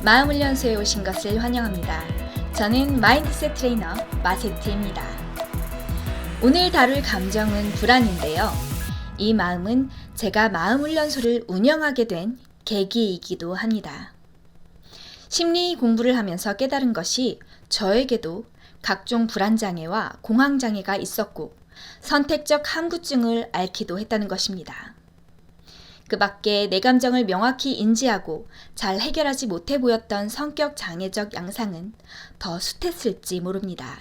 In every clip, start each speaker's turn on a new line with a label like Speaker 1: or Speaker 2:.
Speaker 1: 마음훈련소에 오신 것을 환영합니다. 저는 마인드셋 트레이너 마세트입니다. 오늘 다룰 감정은 불안인데요. 이 마음은 제가 마음훈련소를 운영하게 된 계기이기도 합니다. 심리 공부를 하면서 깨달은 것이 저에게도 각종 불안장애와 공황장애가 있었고 선택적 함구증을 앓기도 했다는 것입니다. 그 밖에 내 감정을 명확히 인지하고 잘 해결하지 못해 보였던 성격 장애적 양상은 더 숱했을지 모릅니다.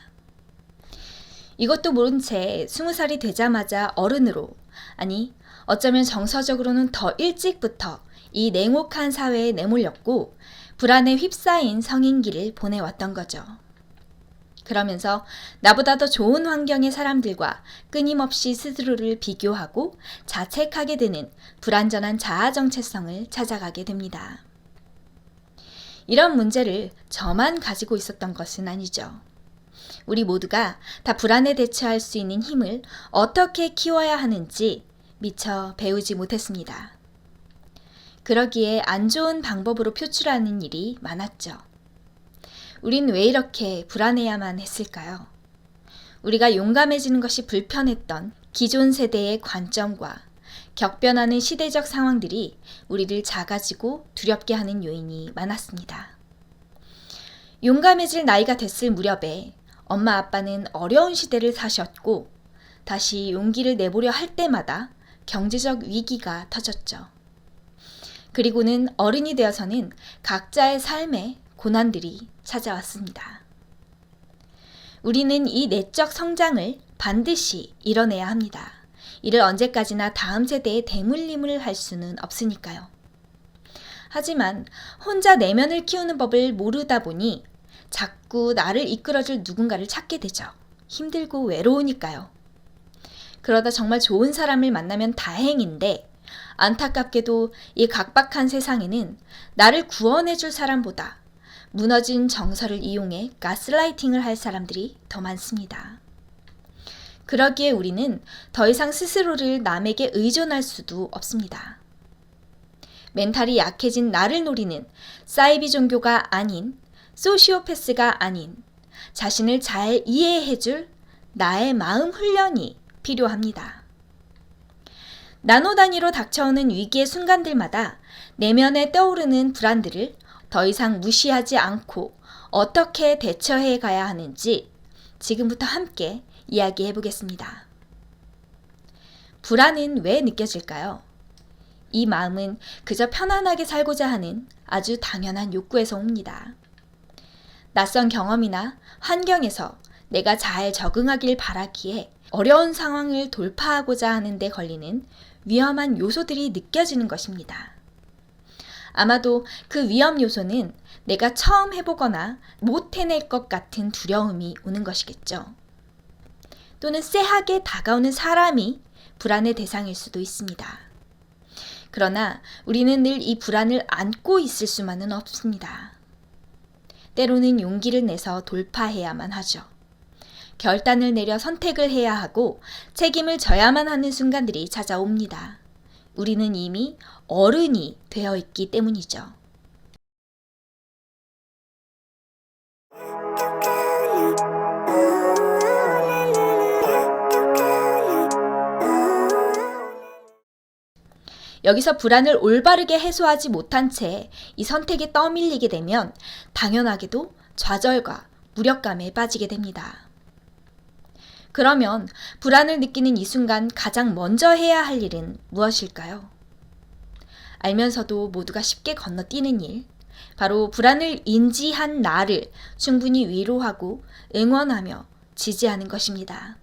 Speaker 1: 이것도 모른 채 20살이 되자마자 어른으로, 아니 어쩌면 정서적으로는 더 일찍부터 이 냉혹한 사회에 내몰렸고 불안에 휩싸인 성인기를 보내왔던 거죠. 그러면서 나보다 더 좋은 환경의 사람들과 끊임없이 스스로를 비교하고 자책하게 되는 불완전한 자아 정체성을 찾아가게 됩니다. 이런 문제를 저만 가지고 있었던 것은 아니죠. 우리 모두가 다 불안에 대처할 수 있는 힘을 어떻게 키워야 하는지 미처 배우지 못했습니다. 그러기에 안 좋은 방법으로 표출하는 일이 많았죠. 우린 왜 이렇게 불안해야만 했을까요? 우리가 용감해지는 것이 불편했던 기존 세대의 관점과 격변하는 시대적 상황들이 우리를 작아지고 두렵게 하는 요인이 많았습니다. 용감해질 나이가 됐을 무렵에 엄마 아빠는 어려운 시대를 사셨고 다시 용기를 내보려 할 때마다 경제적 위기가 터졌죠. 그리고는 어른이 되어서는 각자의 삶에 고난들이 찾아왔습니다. 우리는 이 내적 성장을 반드시 이뤄내야 합니다. 이를 언제까지나 다음 세대에 대물림을 할 수는 없으니까요. 하지만 혼자 내면을 키우는 법을 모르다 보니 자꾸 나를 이끌어줄 누군가를 찾게 되죠. 힘들고 외로우니까요. 그러다 정말 좋은 사람을 만나면 다행인데 안타깝게도 이 각박한 세상에는 나를 구원해줄 사람보다 무너진 정서를 이용해 가스라이팅을 할 사람들이 더 많습니다. 그러기에 우리는 더 이상 스스로를 남에게 의존할 수도 없습니다. 멘탈이 약해진 나를 노리는 사이비 종교가 아닌, 소시오패스가 아닌 자신을 잘 이해해줄 나의 마음 훈련이 필요합니다. 나노 단위로 닥쳐오는 위기의 순간들마다 내면에 떠오르는 불안들을 더 이상 무시하지 않고 어떻게 대처해 가야 하는지 지금부터 함께 이야기해 보겠습니다. 불안은 왜 느껴질까요? 이 마음은 그저 편안하게 살고자 하는 아주 당연한 욕구에서 옵니다. 낯선 경험이나 환경에서 내가 잘 적응하길 바라기에 어려운 상황을 돌파하고자 하는 데 걸리는 위험한 요소들이 느껴지는 것입니다. 아마도 그 위험 요소는 내가 처음 해보거나 못 해낼 것 같은 두려움이 오는 것이겠죠. 또는 쎄하게 다가오는 사람이 불안의 대상일 수도 있습니다. 그러나 우리는 늘 이 불안을 안고 있을 수만은 없습니다. 때로는 용기를 내서 돌파해야만 하죠. 결단을 내려 선택을 해야 하고 책임을 져야만 하는 순간들이 찾아옵니다. 우리는 이미 어른이 되어 있기 때문이죠. 여기서 불안을 올바르게 해소하지 못한 채 이 선택에 떠밀리게 되면 당연하게도 좌절과 무력감에 빠지게 됩니다. 그러면 불안을 느끼는 이 순간 가장 먼저 해야 할 일은 무엇일까요? 알면서도 모두가 쉽게 건너뛰는 일, 바로 불안을 인지한 나를 충분히 위로하고 응원하며 지지하는 것입니다.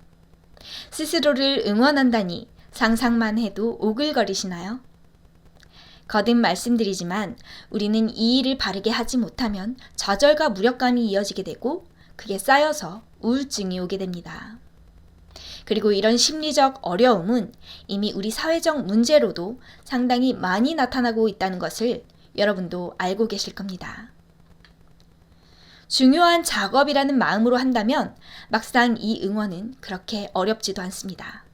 Speaker 1: 스스로를 응원한다니 상상만 해도 오글거리시나요? 거듭 말씀드리지만 우리는 이 일을 바르게 하지 못하면 좌절과 무력감이 이어지게 되고 그게 쌓여서 우울증이 오게 됩니다. 그리고 이런 심리적 어려움은 이미 우리 사회적 문제로도 상당히 많이 나타나고 있다는 것을 여러분도 알고 계실 겁니다. 중요한 작업이라는 마음으로 한다면 막상 이 응원은 그렇게 어렵지도 않습니다.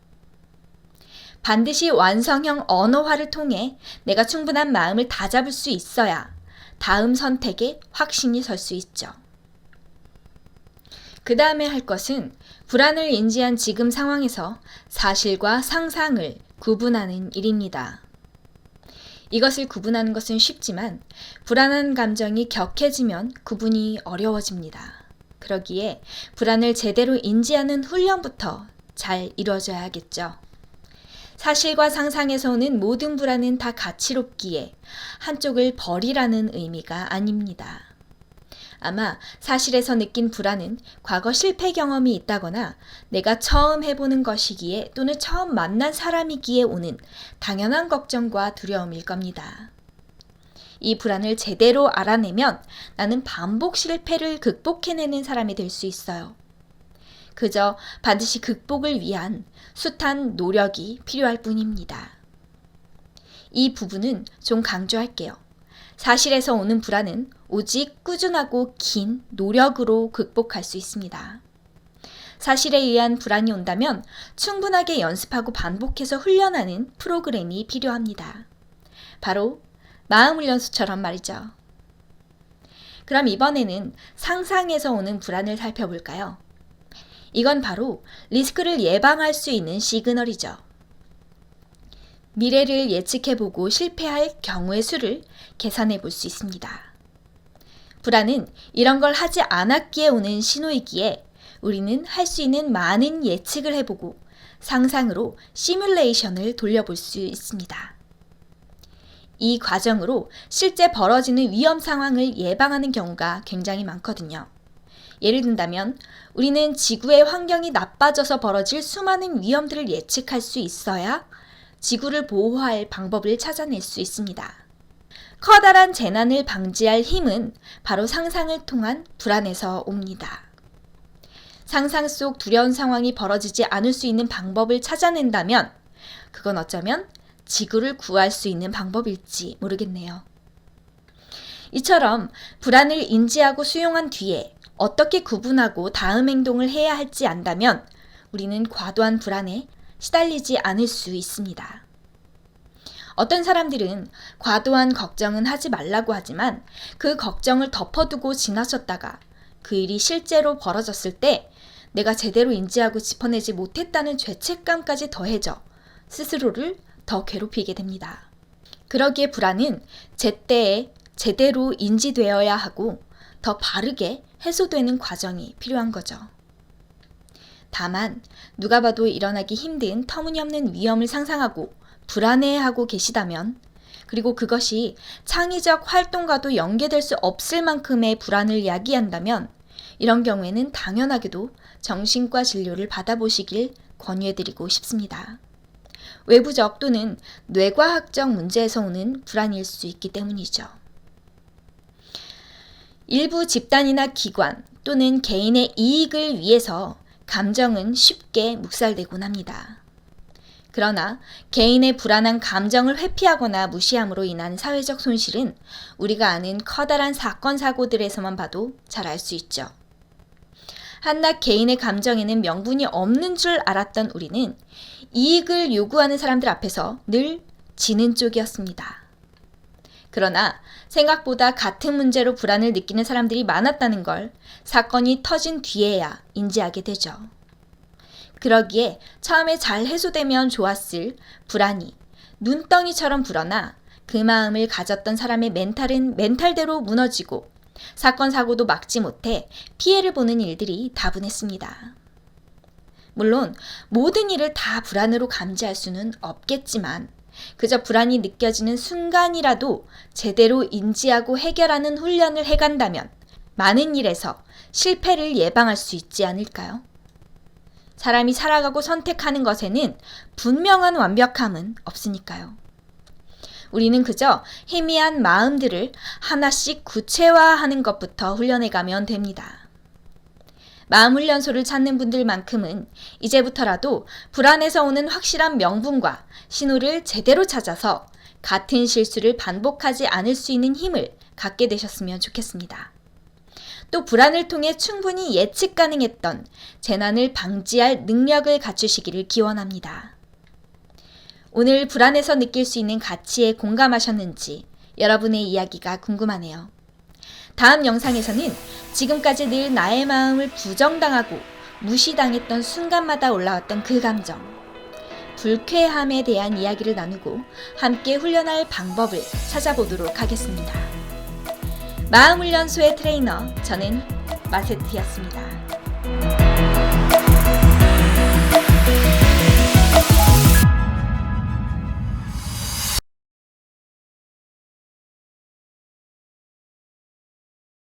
Speaker 1: 반드시 완성형 언어화를 통해 내가 충분한 마음을 다잡을 수 있어야 다음 선택에 확신이 설 수 있죠. 그 다음에 할 것은 불안을 인지한 지금 상황에서 사실과 상상을 구분하는 일입니다. 이것을 구분하는 것은 쉽지만 불안한 감정이 격해지면 구분이 어려워집니다. 그러기에 불안을 제대로 인지하는 훈련부터 잘 이루어져야겠죠. 사실과 상상에서 오는 모든 불안은 다 가치롭기에 한쪽을 버리라는 의미가 아닙니다. 아마 사실에서 느낀 불안은 과거 실패 경험이 있다거나 내가 처음 해보는 것이기에 또는 처음 만난 사람이기에 오는 당연한 걱정과 두려움일 겁니다. 이 불안을 제대로 알아내면 나는 반복 실패를 극복해내는 사람이 될 수 있어요. 그저 반드시 극복을 위한 숱한 노력이 필요할 뿐입니다. 이 부분은 좀 강조할게요. 사실에서 오는 불안은 오직 꾸준하고 긴 노력으로 극복할 수 있습니다. 사실에 의한 불안이 온다면 충분하게 연습하고 반복해서 훈련하는 프로그램이 필요합니다. 바로 마음훈련소처럼 말이죠. 그럼 이번에는 상상에서 오는 불안을 살펴볼까요? 이건 바로 리스크를 예방할 수 있는 시그널이죠. 미래를 예측해보고 실패할 경우의 수를 계산해 볼 수 있습니다. 불안은 이런 걸 하지 않았기에 오는 신호이기에 우리는 할 수 있는 많은 예측을 해보고 상상으로 시뮬레이션을 돌려볼 수 있습니다. 이 과정으로 실제 벌어지는 위험 상황을 예방하는 경우가 굉장히 많거든요. 예를 든다면 우리는 지구의 환경이 나빠져서 벌어질 수많은 위험들을 예측할 수 있어야 지구를 보호할 방법을 찾아낼 수 있습니다. 커다란 재난을 방지할 힘은 바로 상상을 통한 불안에서 옵니다. 상상 속 두려운 상황이 벌어지지 않을 수 있는 방법을 찾아낸다면 그건 어쩌면 지구를 구할 수 있는 방법일지 모르겠네요. 이처럼 불안을 인지하고 수용한 뒤에 어떻게 구분하고 다음 행동을 해야 할지 안다면 우리는 과도한 불안에 시달리지 않을 수 있습니다. 어떤 사람들은 과도한 걱정은 하지 말라고 하지만 그 걱정을 덮어두고 지나쳤다가 그 일이 실제로 벌어졌을 때 내가 제대로 인지하고 짚어내지 못했다는 죄책감까지 더해져 스스로를 더 괴롭히게 됩니다. 그러기에 불안은 제때에 제대로 인지되어야 하고 더 바르게 해소되는 과정이 필요한 거죠. 다만 누가 봐도 일어나기 힘든 터무니없는 위험을 상상하고 불안해하고 계시다면 그리고 그것이 창의적 활동과도 연계될 수 없을 만큼의 불안을 야기한다면 이런 경우에는 당연하게도 정신과 진료를 받아보시길 권유해드리고 싶습니다. 외부적 또는 뇌과학적 문제에서 오는 불안일 수 있기 때문이죠. 일부 집단이나 기관 또는 개인의 이익을 위해서 감정은 쉽게 묵살되곤 합니다. 그러나 개인의 불안한 감정을 회피하거나 무시함으로 인한 사회적 손실은 우리가 아는 커다란 사건 사고들에서만 봐도 잘 알 수 있죠. 한낱 개인의 감정에는 명분이 없는 줄 알았던 우리는 이익을 요구하는 사람들 앞에서 늘 지는 쪽이었습니다. 그러나 생각보다 같은 문제로 불안을 느끼는 사람들이 많았다는 걸 사건이 터진 뒤에야 인지하게 되죠. 그러기에 처음에 잘 해소되면 좋았을 불안이 눈덩이처럼 불어나 그 마음을 가졌던 사람의 멘탈은 멘탈대로 무너지고 사건 사고도 막지 못해 피해를 보는 일들이 다분했습니다. 물론 모든 일을 다 불안으로 감지할 수는 없겠지만 그저 불안이 느껴지는 순간이라도 제대로 인지하고 해결하는 훈련을 해간다면 많은 일에서 실패를 예방할 수 있지 않을까요? 사람이 살아가고 선택하는 것에는 분명한 완벽함은 없으니까요. 우리는 그저 희미한 마음들을 하나씩 구체화하는 것부터 훈련해가면 됩니다. 마음훈련소를 찾는 분들만큼은 이제부터라도 불안에서 오는 확실한 명분과 신호를 제대로 찾아서 같은 실수를 반복하지 않을 수 있는 힘을 갖게 되셨으면 좋겠습니다. 또 불안을 통해 충분히 예측 가능했던 재난을 방지할 능력을 갖추시기를 기원합니다. 오늘 불안에서 느낄 수 있는 가치에 공감하셨는지 여러분의 이야기가 궁금하네요. 다음 영상에서는 지금까지 늘 나의 마음을 부정당하고 무시당했던 순간마다 올라왔던 그 감정, 불쾌함에 대한 이야기를 나누고 함께 훈련할 방법을 찾아보도록 하겠습니다. 마음훈련소의 트레이너, 저는 마세트였습니다.